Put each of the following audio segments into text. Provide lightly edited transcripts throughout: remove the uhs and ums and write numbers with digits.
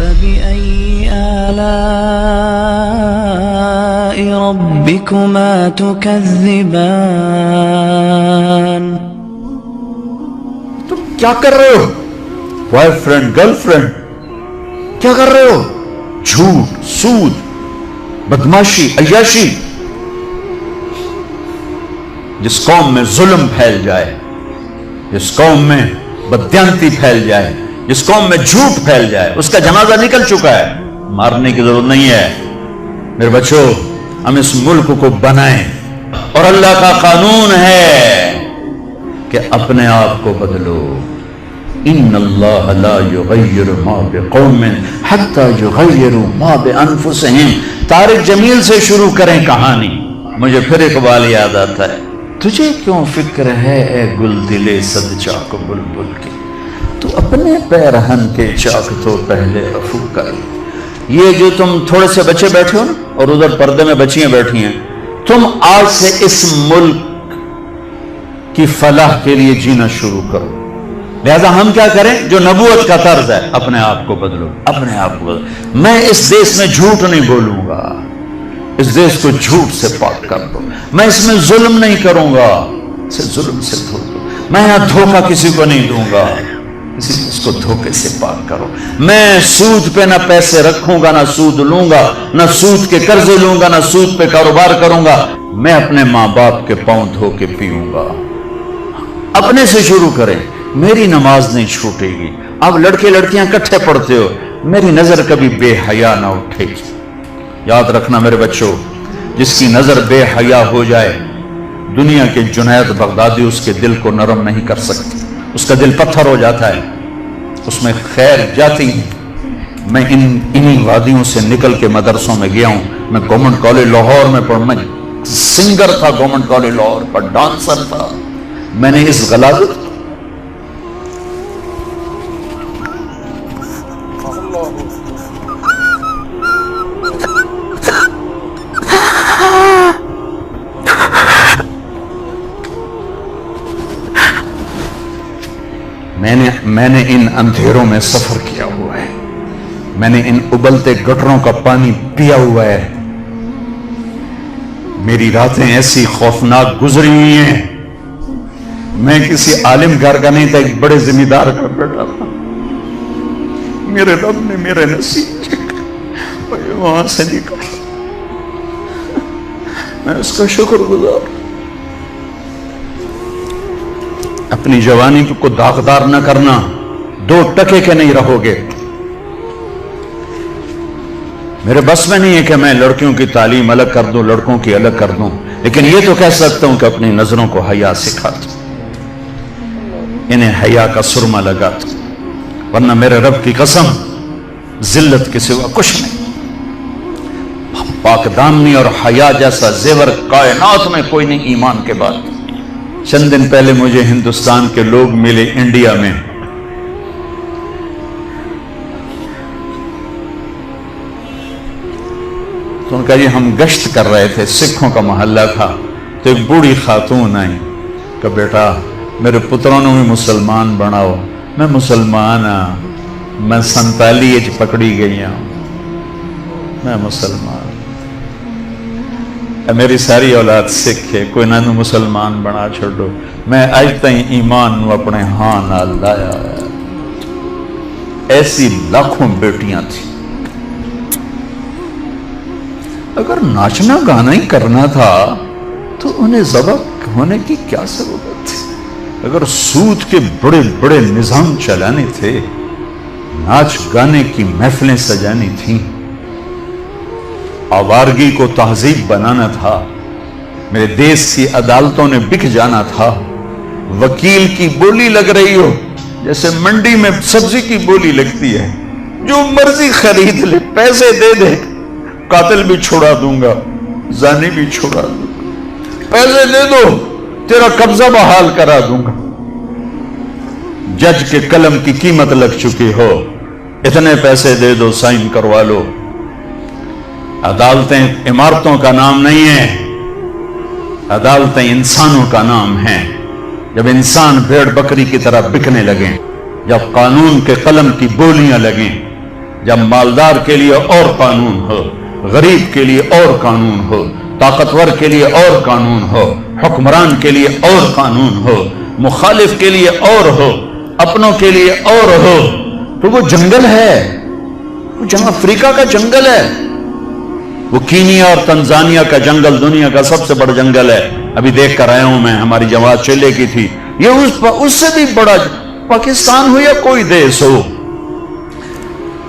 فبأي آلاء ربكما تكذبان؟ تم کیا کر رہے ہو؟ بوائے فرینڈ گرل فرینڈ کیا کر رہے ہو؟ جھوٹ، سود، بدماشی، عیاشی. جس قوم میں ظلم پھیل جائے، جس قوم میں بددیانتی پھیل جائے، جس قوم میں جھوٹ پھیل جائے، اس کا جنازہ نکل چکا ہے، مارنے کی ضرورت نہیں ہے. میرے بچوں، ہم اس ملک کو بنائیں، اور اللہ کا قانون ہے کہ اپنے آپ کو بدلو. ان اللہ لا یغیر ما بقوم حتی یغیروا ما بانفسہم. طارق جمیل سے شروع کریں کہانی. مجھے پھر اقبال یاد آتا ہے. تجھے کیوں فکر ہے اے گل دلے صد چاک بلبل کی، تو اپنے پیرہن کے چاک تو پہلے رفو کر. یہ جو تم تھوڑے سے بچے بیٹھے ہو نا، اور ادھر پردے میں بچیاں بیٹھی ہیں، تم آج سے اس ملک کی فلاح کے لیے جینا شروع کرو. لہذا ہم کیا کریں؟ جو نبوت کا طرز ہے، اپنے آپ کو بدلو، اپنے آپ کو بدلو. میں اس دیش میں جھوٹ نہیں بولوں گا، اس دیش کو جھوٹ سے پاک کر دو. میں اس میں ظلم نہیں کروں گا، اسے ظلم سے دھو دو. میں یہاں دھوکہ کسی کو نہیں دوں گا، اس کو دھوکے سے پاک کرو. میں سود پہ نہ پیسے رکھوں گا، نہ سود لوں گا، نہ سود کے قرضے لوں گا، نہ سود پہ کاروبار کروں گا. میں اپنے ماں باپ کے پاؤں دھو کے پیوں گا. اپنے سے شروع کریں. میری نماز نہیں چھوٹے گی. اب لڑکے لڑکیاں کٹھے پڑھتے ہو، میری نظر کبھی بے حیا نہ اٹھے گی. یاد رکھنا میرے بچوں، جس کی نظر بے حیا ہو جائے، دنیا کے جنید بغدادی اس کے دل کو نرم نہیں کر سکتے. اس کا دل پتھر ہو جاتا ہے، اس میں خیر جاتی ہے. میں انہی وادیوں سے نکل کے مدرسوں میں گیا ہوں. میں گورنمنٹ کالج لاہور میں میں سنگر تھا، گورنمنٹ کالج لاہور پر ڈانسر تھا. میں نے اس غلاظت میں نے ان اندھیروں میں سفر کیا ہوا ہے. میں نے ان ابلتے گٹروں کا پانی پیا ہوا ہے. میری راتیں ایسی خوفناک گزری ہوئی ہیں. میں کسی عالم گھر کا نہیں تھا، ایک بڑے ذمہ دار کا بیٹا تھا. میرے رب نے میرے نصیب وہاں سے نکالا. میں اس کا شکر گزار. اپنی جوانی کو داغدار نہ کرنا، 2 ٹکے کے نہیں رہو گے. میرے بس میں نہیں ہے کہ میں لڑکیوں کی تعلیم الگ کر دوں، لڑکوں کی الگ کر دوں، لیکن یہ تو کہہ سکتا ہوں کہ اپنی نظروں کو حیا سکھا دوں، انہیں حیا کا سرما لگا دوں. ورنہ میرے رب کی قسم، ذلت کے سوا کچھ نہیں. پاک دامنی اور حیا جیسا زیور کائنات میں کوئی نہیں ایمان کے بعد. چند دن پہلے مجھے ہندوستان کے لوگ ملے انڈیا میں. تو ان کا یہ ہم گشت کر رہے تھے، سکھوں کا محلہ تھا. تو ایک بوڑھی خاتون آئی کہ بیٹا میرے پتروں نے بھی مسلمان بناؤ. میں مسلمان ہاں، میں 47 پکڑی گئی ہوں، میں مسلمان. میری ساری اولاد سکھ ہے، کوئی نہ مسلمان بنا چھوڑو. میں آج تک ایمان اپنے ہاں نہ لایا. ایسی لاکھوں بیٹیاں تھیں. اگر ناچنا گانا ہی کرنا تھا تو انہیں ذبح ہونے کی کیا ضرورت تھی؟ اگر سود کے بڑے بڑے نظام چلانے تھے، ناچ گانے کی محفلیں سجانی تھیں، آوارگی کو تہذیب بنانا تھا، میرے دیش کی عدالتوں نے بک جانا تھا. وکیل کی بولی لگ رہی ہو جیسے منڈی میں سبزی کی بولی لگتی ہے، جو مرضی خرید لے، پیسے دے دے، قاتل بھی چھوڑا دوں گا، زانی بھی چھوڑا دوں گا، پیسے دے دو تیرا قبضہ بحال کرا دوں گا. جج کے قلم کی قیمت لگ چکی ہو، اتنے پیسے دے دو، سائن کروا لو. عدالتیں عمارتوں کا نام نہیں ہے، عدالتیں انسانوں کا نام ہیں. جب انسان بھیڑ بکری کی طرح بکنے لگیں، جب قانون کے قلم کی بولیاں لگیں، جب مالدار کے لیے اور قانون ہو، غریب کے لیے اور قانون ہو، طاقتور کے لیے اور قانون ہو، حکمران کے لیے اور قانون ہو، مخالف کے لیے اور ہو، اپنوں کے لیے اور ہو، تو وہ جنگل ہے، وہ جہاں افریقہ کا جنگل ہے، وہ کینیا اور تنزانیہ کا جنگل دنیا کا سب سے بڑا جنگل ہے۔ ابھی دیکھ کر آیا ہوں میں، ہماری جماعت چلے کی تھی، یہ اس سے بھی بڑا پاکستان ہو یا کوئی دیش ہو،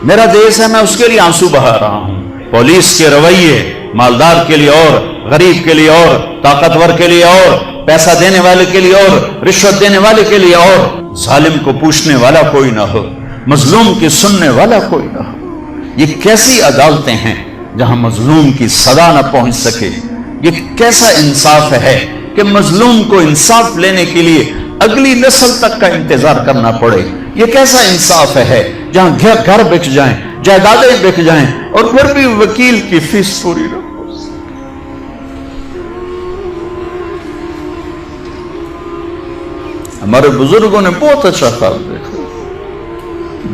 میرا دیش ہے، میں اس کے لیے آنسو بہا رہا ہوں۔ پولیس کے رویے مالدار کے لیے اور، غریب کے لیے اور، طاقتور کے لیے اور، پیسہ دینے والے کے لیے اور، رشوت دینے والے کے لیے اور، ظالم کو پوچھنے والا کوئی نہ ہو، مظلوم کی سننے والا کوئی نہ ہو۔ یہ کیسی عدالتیں ہیں جہاں مظلوم کی صدا نہ پہنچ سکے؟ یہ کیسا انصاف ہے کہ مظلوم کو انصاف لینے کے لیے اگلی نسل تک کا انتظار کرنا پڑے؟ یہ کیسا انصاف ہے جہاں گھر بک جائیں، جائیدادیں بک جائیں اور پھر بھی وکیل کی فیس پوری نہ ہو؟ ہمارے بزرگوں نے بہت اچھا خواب دیکھا،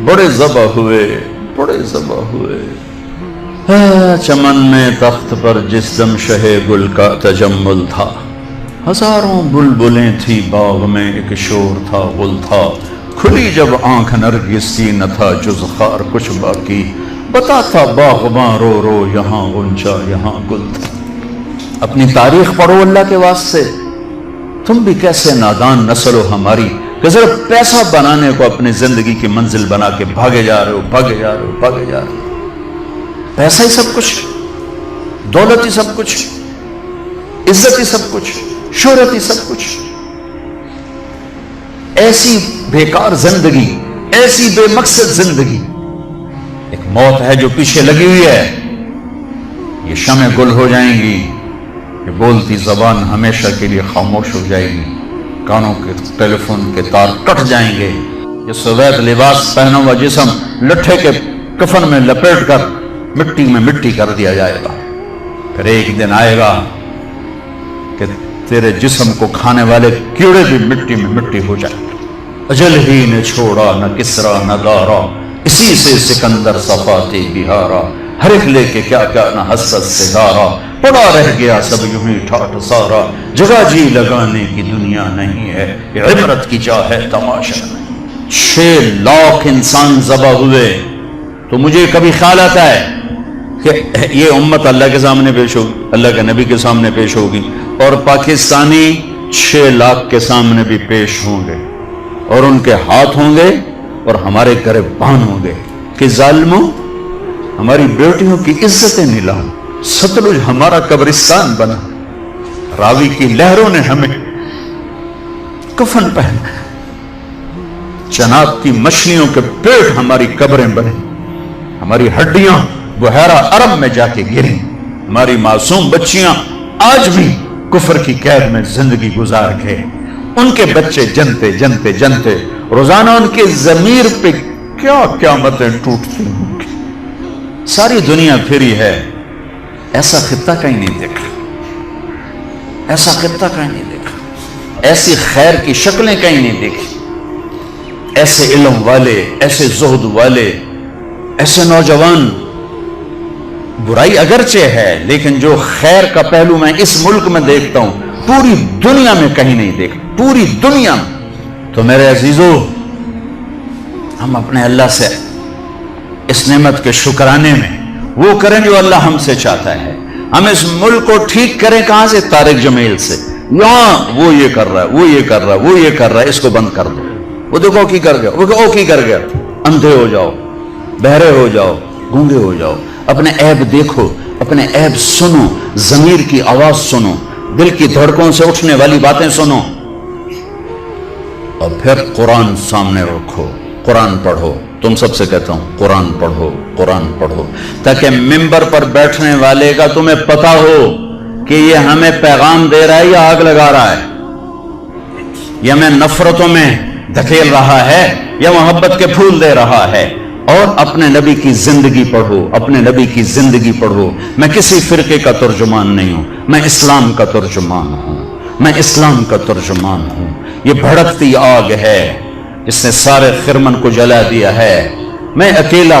بڑے ذبح ہوئے، بڑے ذبح ہوئے، چمن میں تخت پر جس دم شہ گل کا تجمل تھا، ہزاروں بلبلیں تھی باغ میں، ایک شور تھا غل تھا، کھلی جب آنکھ نرگس کی نہ تھا جز خار کچھ باقی، بتا تھا باغباں رو رو یہاں غنچہ یہاں گل تھا۔ اپنی تاریخ پڑھو اللہ کے واسطے، تم بھی کیسے نادان نسل ہو ہماری کہ صرف پیسہ بنانے کو اپنی زندگی کی منزل بنا کے بھاگے جا رہے ہو، بھاگے جا رہے ہو، بھاگے جا رہے ہو۔ پیسہ ہی سب کچھ، دولت ہی سب کچھ، عزت ہی سب کچھ، شہرت ہی سب کچھ۔ ایسی بیکار زندگی، ایسی بے مقصد زندگی۔ ایک موت ہے جو پیچھے لگی ہوئی ہے، یہ شمع گل ہو جائیں گی، یہ بولتی زبان ہمیشہ کے لیے خاموش ہو جائے گی، کانوں کے ٹیلی فون کے تار کٹ جائیں گے، یہ سفید لباس پہنا ہوا جسم لٹھے کے کفن میں لپیٹ کر مٹی میں مٹی کر دیا جائے گا۔ پھر ایک دن آئے گا کہ تیرے جسم کو کھانے والے کیڑے بھی مٹی میں مٹی ہو جائیں گے۔ اجل ہی نے چھوڑا نہ کسرا نہ دارا، اسی سے سکندر صفاتی بہارا، ہر ایک لے کے کیا کیا نہ حسرت سے دارا، پڑا رہ گیا سب یوں ہی ٹھاٹ سارا، جگہ جی لگانے کی دنیا نہیں ہے، یہ عبرت کی جا ہے تماشا نہیں۔ 6 لاکھ انسان ذبح ہوئے، تو مجھے کبھی خیال آتا ہے کہ یہ امت اللہ کے سامنے پیش ہوگی، اللہ کے نبی کے سامنے پیش ہوگی، اور پاکستانی 6 لاکھ کے سامنے بھی پیش ہوں گے، اور ان کے ہاتھ ہوں گے اور ہمارے گریبان ہوں گے کہ ظالموں ہماری بیٹیوں کی عزتیں نیلام، ستلج ہمارا قبرستان بنا، راوی کی لہروں نے ہمیں کفن پہنا، چناب کی مچھلیوں کے پیٹ ہماری قبریں بنے، ہماری ہڈیاں بحیرہ عرب میں جا کے گریں، ہماری معصوم بچیاں آج بھی کفر کی قید میں زندگی گزار گئے، ان کے بچے جنتے جنتے جنتے روزانہ ان کے ضمیر پہ کیا قیامتیں ٹوٹتی ہوں گی۔ ساری دنیا پھری ہے، ایسا خطہ کہیں نہیں دیکھا، ایسا خطہ کہیں نہیں دیکھا، ایسی خیر کی شکلیں کہیں نہیں دیکھی، ایسے علم والے، ایسے زہد والے، ایسے نوجوان۔ برائی اگرچہ ہے لیکن جو خیر کا پہلو میں اس ملک میں دیکھتا ہوں پوری دنیا میں کہیں نہیں دیکھتا، پوری دنیا میں۔ تو میرے عزیزو، ہم اپنے اللہ سے اس نعمت کے شکرانے میں وہ کریں جو اللہ ہم سے چاہتا ہے۔ ہم اس ملک کو ٹھیک کریں کہاں سے؟ طارق جمیل سے۔ یہاں وہ یہ کر رہا ہے، وہ یہ کر رہا ہے، وہ یہ کر رہا ہے، اس کو بند کر دو۔ وہ دیکھو کی کر گیا، وہ کی کر گیا۔ اندھے ہو جاؤ، بہرے ہو جاؤ، گونگے ہو جاؤ، اپنے عیب دیکھو، اپنے عیب سنو، ضمیر کی آواز سنو، دل کی دھڑکوں سے اٹھنے والی باتیں سنو، اور پھر قرآن سامنے رکھو، قرآن پڑھو۔ تم سب سے کہتا ہوں قرآن پڑھو، قرآن پڑھو، تاکہ ممبر پر بیٹھنے والے کا تمہیں پتا ہو کہ یہ ہمیں پیغام دے رہا ہے یا آگ لگا رہا ہے، یا ہمیں نفرتوں میں دھکیل رہا ہے یا محبت کے پھول دے رہا ہے۔ اور اپنے نبی کی زندگی پڑھو، اپنے نبی کی زندگی پڑھو۔ میں کسی فرقے کا ترجمان نہیں ہوں، میں اسلام کا ترجمان ہوں، میں اسلام کا ترجمان ہوں۔ یہ بھڑکتی آگ ہے جس نے سارے خرمن کو جلا دیا ہے۔ میں اکیلا